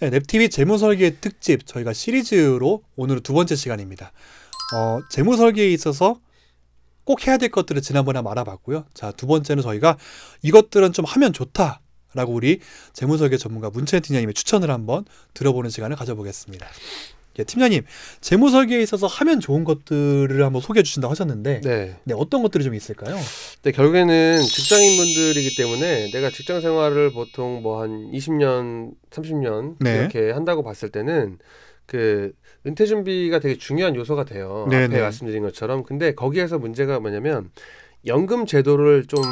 네, 랩TV 재무설계 특집 저희가 시리즈로 오늘은 두 번째 시간입니다. 재무설계에 있어서 꼭 해야 될 것들을 지난번에 한번 알아봤고요. 자, 두 번째는 저희가 이것들은 좀 하면 좋다라고 우리 재무설계 전문가 문채연 팀장님의 추천을 한번 들어보는 시간을 가져보겠습니다. 예, 팀장님, 재무설계에 있어서 하면 좋은 것들을 한번 소개해 주신다고 하셨는데 네. 어떤 것들이 좀 있을까요? 네, 결국에는 직장인분들이기 때문에 내가 직장 생활을 보통 뭐 한 20년, 30년 네. 이렇게 한다고 봤을 때는 그 은퇴 준비가 되게 중요한 요소가 돼요. 네, 앞에 네. 말씀드린 것처럼. 근데 거기에서 문제가 뭐냐면 연금 제도를 좀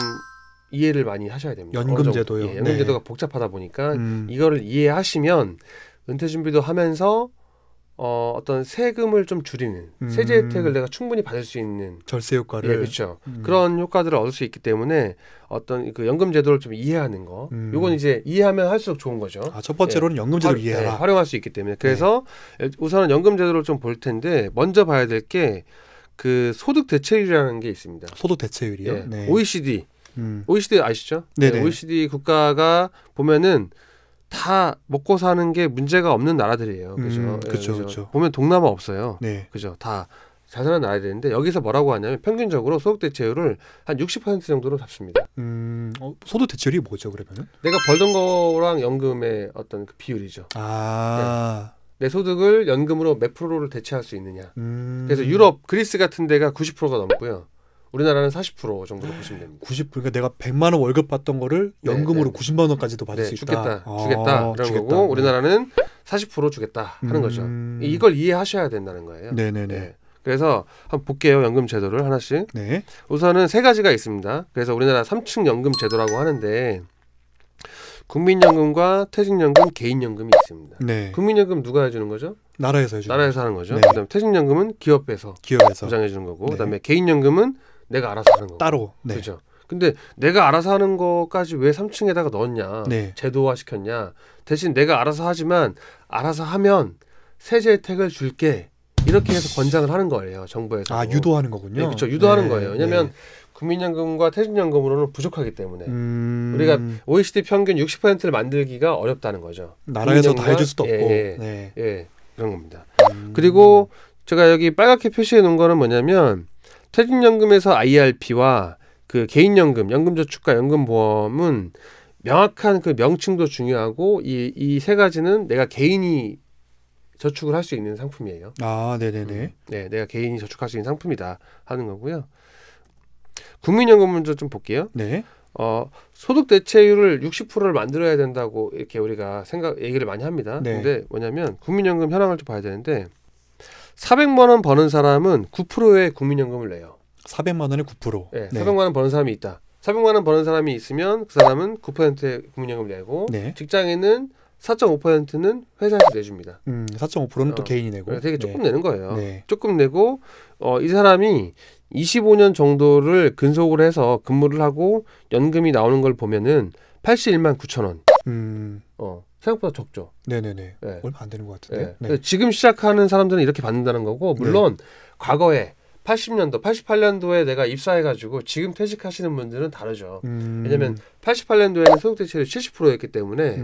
이해를 많이 하셔야 됩니다. 연금 제도요? 예, 연금 네. 제도가 복잡하다 보니까 음. 이거를 이해하시면 은퇴 준비도 하면서 어떤 세금을 좀 줄이는 세제 혜택을 내가 충분히 받을 수 있는 절세 효과를. 예, 그렇죠. 그런 효과들을 얻을 수 있기 때문에 어떤 그 연금 제도를 좀 이해하는 거. 요건 이제 이해하면 할수록 좋은 거죠. 아, 첫 번째로는 연금 제도를 이해하라. 활용할 수 있기 때문에. 그래서 우선은 연금 제도를 좀 볼 텐데 먼저 봐야 될 게 그 소득 대체율이라는 게 있습니다. 소득 대체율이요? 예, 네. OECD. 음. OECD 아시죠? 네네. OECD 국가가 보면은 다 먹고 사는 게 문제가 없는 나라들이에요. 그죠? 그렇죠. 보면 동남아 없어요. 네. 그죠? 다 잘 사는 나라들인데 여기서 뭐라고 하냐면 평균적으로 소득 대체율을 한 60% 정도로 잡습니다. 소득 대체율이 뭐죠, 그러면은? 내가 벌던 거랑 연금의 어떤 그 비율이죠. 아. 내 소득을 연금으로 몇 프로를 대체할 수 있느냐. 음. 그래서 유럽, 그리스 같은 데가 90%가 넘고요. 우리나라는 40% 정도로 보시면 됩니다. 90%, 그러니까 내가 100만 원 월급 받던 거를 연금으로 90만 원까지도 받을 수 있다. 주겠다. 이런 거고 우리나라는 40% 주겠다 하는 거죠. 이걸 이해하셔야 된다는 거예요. 네네네. 네. 그래서 한번 볼게요. 연금 제도를 하나씩. 네. 우선은 세 가지가 있습니다. 그래서 우리나라 3층 연금 제도라고 하는데 국민연금과 퇴직연금, 개인연금이 있습니다. 네. 국민연금 누가 해주는 거죠? 나라에서 해주는. 나라에서 하는 거죠. 네. 그다음에 퇴직연금은 기업에서 보장해 주는 거고, 네. 그다음에 개인연금은 내가 알아서 하는 거고. 따로. 네. 그렇죠. 근데 내가 알아서 하는 거까지 왜 3층에다가 넣었냐? 네. 제도화 시켰냐? 대신 내가 알아서 하지만 알아서 하면 세제 혜택을 줄게. 이렇게 해서 권장을 하는 거예요. 정부에서. 아, 유도하는 거군요. 네, 그렇죠. 유도하는 네. 거예요. 왜냐하면 네. 국민연금과 퇴직연금으로는 부족하기 때문에 우리가 OECD 평균 60%를 만들기가 어렵다는 거죠. 나라에서 다 해줄 수도 없고. 예, 그런 겁니다. 그리고 제가 여기 빨갛게 표시해 놓은 거는 뭐냐면 퇴직연금에서 IRP와 그 개인연금, 연금저축과 연금보험은 명확한 그 명칭도 중요하고 이 세 가지는 내가 개인이 저축을 할 수 있는 상품이에요. 아, 네네네. 네, 내가 개인이 저축할 수 있는 상품이다 하는 거고요. 국민연금 먼저 좀 볼게요. 네. 소득 대체율을 60%를 만들어야 된다고 이렇게 우리가 얘기를 많이 합니다. 네. 근데 뭐냐면 국민연금 현황을 좀 봐야 되는데 400만 원 버는 사람은 9%의 국민연금을 내요. 400만 원에 9%. 네, 400만 원 버는 사람이 있다. 400만 원 버는 사람이 있으면 그 사람은 9%의 국민연금을 내고 네. 직장인은 4.5%는 회사에서 내줍니다. 4.5%는 또 개인이 내고. 되게 조금 내는 거예요. 네. 조금 내고 이 사람이 25년 정도를 근속을 해서 근무를 하고 연금이 나오는 걸 보면은 81만 9천 원. 생각보다 적죠. 네네네. 네. 얼마 안 되는 것 같은데. 네. 네. 지금 시작하는 사람들은 이렇게 받는다는 거고 물론 과거에 80년도, 88년도에 내가 입사해가지고 지금 퇴직하시는 분들은 다르죠. 왜냐면 88년도에는 소득 대체율이 70%였기 때문에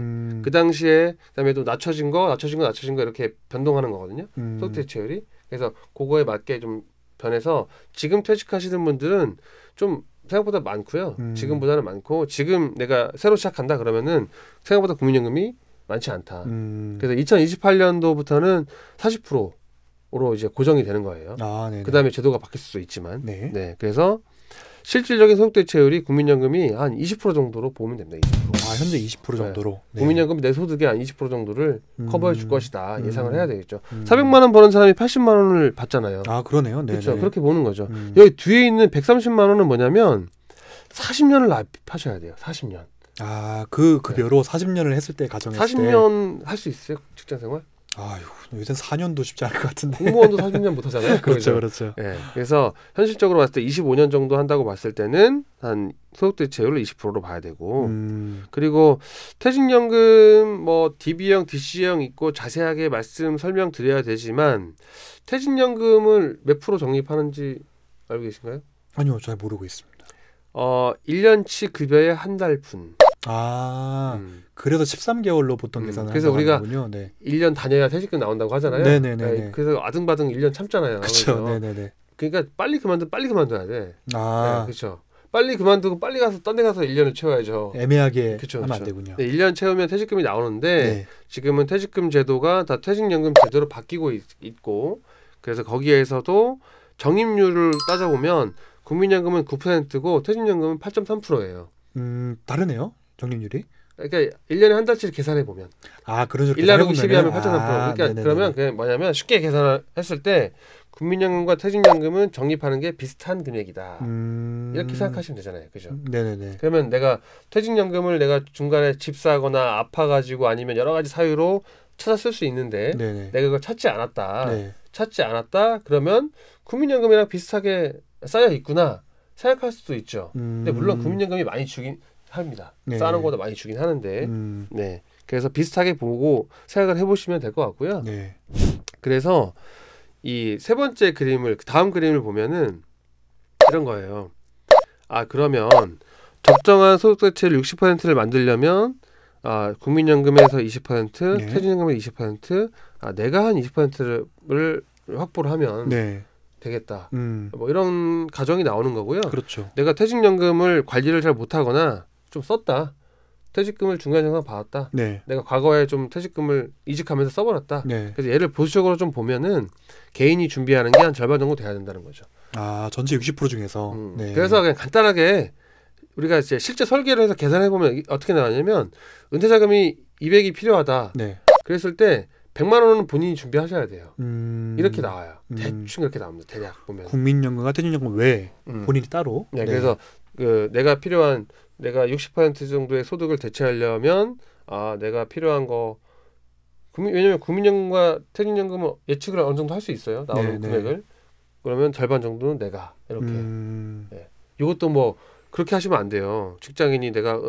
그 당시에 그다음에 또 낮춰진 거 이렇게 변동하는 거거든요. 소득 대체율이. 그래서 그거에 맞게 좀 변해서 지금 퇴직하시는 분들은 좀 생각보다 많고요. 지금보다는 많고 지금 내가 새로 시작한다 그러면은 생각보다 국민연금이 많지 않다. 그래서 2028년도부터는 40%로 이제 고정이 되는 거예요. 아, 그 다음에 제도가 바뀔 수도 있지만. 네. 그래서 실질적인 소득 대체율이 국민연금이 한 20% 정도로 보면 됩니다. 20%. 아, 현재 20% 정도로. 네. 국민연금이 내 소득의 한 20% 정도를 커버해 줄 것이다. 예상을 해야 되겠죠. 400만 원 버는 사람이 80만 원을 받잖아요. 아, 그러네요. 네. 그렇죠. 그렇게 보는 거죠. 여기 뒤에 있는 130만 원은 뭐냐면 40년을 납입하셔야 돼요. 40년. 아, 그 급여로 40년을 했을 때 가정했을 40년 할 수 있어요? 직장생활? 아유, 요새 4년도 쉽지 않을 것 같은데. 공무원도 40년 못 하잖아요. 그렇죠. 네, 그래서 현실적으로 봤을 때 25년 정도 한다고 봤을 때는 한 소득 대체율을 20%로 봐야 되고 그리고 퇴직연금 뭐 DB형, DC형 있고 자세하게 설명드려야 되지만 퇴직연금을 몇 프로 적립하는지 알고 계신가요? 아니요, 잘 모르고 있습니다. 1년치 급여의 한 달분. 아, 그래서 13개월로 보통 계산을 그래서 우리가 하는군요. 네. 1년 다녀야 퇴직금 나온다고 하잖아요. 네네네. 네, 그래서 아등바등 1년 참잖아요. 그렇죠. 네네네. 그러니까 빨리 그만둬야 돼. 아, 네, 그렇죠. 빨리 그만두고 빨리 가서 딴 데 가서 1년을 채워야죠. 애매하게 그쵸, 하면 안 그쵸. 되군요. 네, 1년 채우면 퇴직금이 나오는데 네. 지금은 퇴직금 제도가 다 퇴직연금 제도로 바뀌고 있고 그래서 거기에서도 적립률을 따져보면 국민연금은 9%고 퇴직연금은 8.3%예요. 다르네요. 적립률이. 그러니까 1년에 한 달치를 계산해 보면 아, 그런 식으로 1 나누기 12 하면 8.3%. 아, 그러니까 네네네. 그러면 그냥 뭐냐면 쉽게 계산을 했을 때 국민연금과 퇴직연금은 적립하는 게 비슷한 금액이다. 이렇게 생각하시면 되잖아요. 그죠? 네네네. 그러면 내가 퇴직연금을 내가 중간에 집 사거나 아파가지고 아니면 여러 가지 사유로 찾아 쓸 수 있는데 네네. 내가 그걸 찾지 않았다. 네. 찾지 않았다. 그러면 국민연금이랑 비슷하게 쌓여 있구나 생각할 수도 있죠. 근데 물론 국민연금이 많이 주긴 합니다. 네. 쌓는 것도 많이 주긴 하는데 네. 그래서 비슷하게 보고 생각을 해보시면 될 것 같고요. 네. 그래서 이 세 번째 그림을 다음 그림을 보면은 이런 거예요. 아 그러면 적정한 소득 대체율 60%를 만들려면 국민연금에서 20%, 네. 퇴직연금에서 20%, 내가 한 20%를 확보를 하면 네. 되겠다. 음. 뭐 이런 가정이 나오는 거고요. 그렇죠. 내가 퇴직연금을 관리를 잘 못하거나 좀 썼다. 퇴직금을 중간정산 받았다. 네. 내가 과거에 좀 퇴직금을 이직하면서 써버렸다. 네. 그래서 얘를 보수적으로 좀 보면은 개인이 준비하는 게 한 절반 정도 돼야 된다는 거죠. 아, 전체 60% 중에서. 네. 그래서 그냥 간단하게 우리가 이제 실제 설계를 해서 계산해 보면 어떻게 나왔냐면 은퇴자금이 200이 필요하다. 네. 그랬을 때 100만 원은 본인이 준비하셔야 돼요. 이렇게 나와요. 대충 이렇게 나옵니다. 대략 보면. 국민연금과 퇴직연금 외에 본인이 따로. 네, 그래서 내가 필요한 내가 60% 정도의 소득을 대체하려면 내가 필요한 거 왜냐면 국민연금과 퇴직연금은 예측을 어느 정도 할 수 있어요. 나오는 금액을. 그러면 절반 정도는 내가 이렇게. 네. 이것도 뭐 그렇게 하시면 안 돼요. 직장인이 내가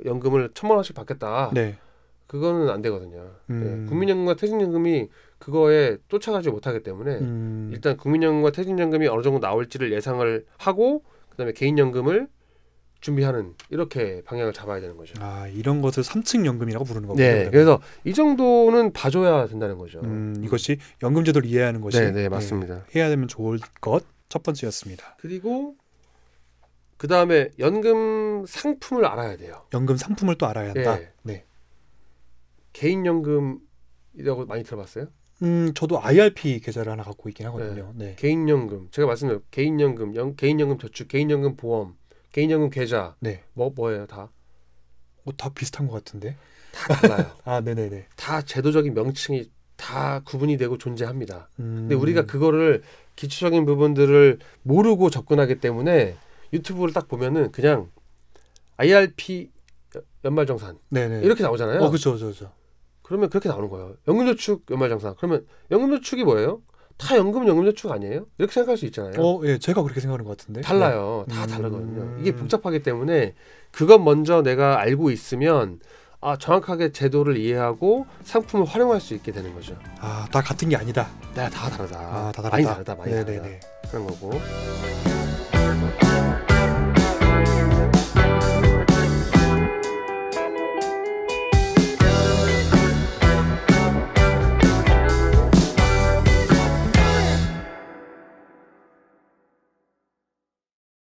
연금을 1,000만 원씩 받겠다. 네. 그거는 안 되거든요. 네. 국민연금과 퇴직연금이 그거에 쫓아가지 못하기 때문에 일단 국민연금과 퇴직연금이 어느 정도 나올지를 예상을 하고 그다음에 개인연금을 준비하는 이렇게 방향을 잡아야 되는 거죠. 아, 이런 것을 3층 연금이라고 부르는 거군요. 네, 그래서 이 정도는 봐줘야 된다는 거죠. 이것이 연금제도를 이해하는 것이 네, 맞습니다. 해야 되면 좋을 것 첫 번째였습니다. 그리고 그 다음에 연금 상품을 알아야 돼요. 연금 상품을 또 알아야 한다. 네. 네. 개인연금이라고 많이 들어봤어요? 저도 IRP 계좌를 하나 갖고 있긴 하거든요. 네. 개인연금, 제가 말씀드린 개인연금, 개인연금 저축, 개인연금 보험, 개인연금 계좌, 네. 뭐예요 다? 다 비슷한 것 같은데. 다 달라요. 아, 네네네. 다 제도적인 명칭이 다 구분이 되고 존재합니다. 근데 우리가 그거를 기초적인 부분들을 모르고 접근하기 때문에 유튜브를 딱 보면은 그냥 IRP 연말정산 네네. 이렇게 나오잖아요. 그렇죠. 그러면 그렇게 나오는 거예요. 연금저축 연말정산. 그러면 연금저축이 뭐예요? 다 연금저축 아니에요? 이렇게 생각할 수 있잖아요. 예, 제가 그렇게 생각하는 것 같은데. 달라요. 다 다르거든요. 이게 복잡하기 때문에 그것 먼저 내가 알고 있으면 정확하게 제도를 이해하고 상품을 활용할 수 있게 되는 거죠. 다 같은 게 아니다. 다 다르다. 다 다르다. 많이 다르다. 네네네. 그런 거고.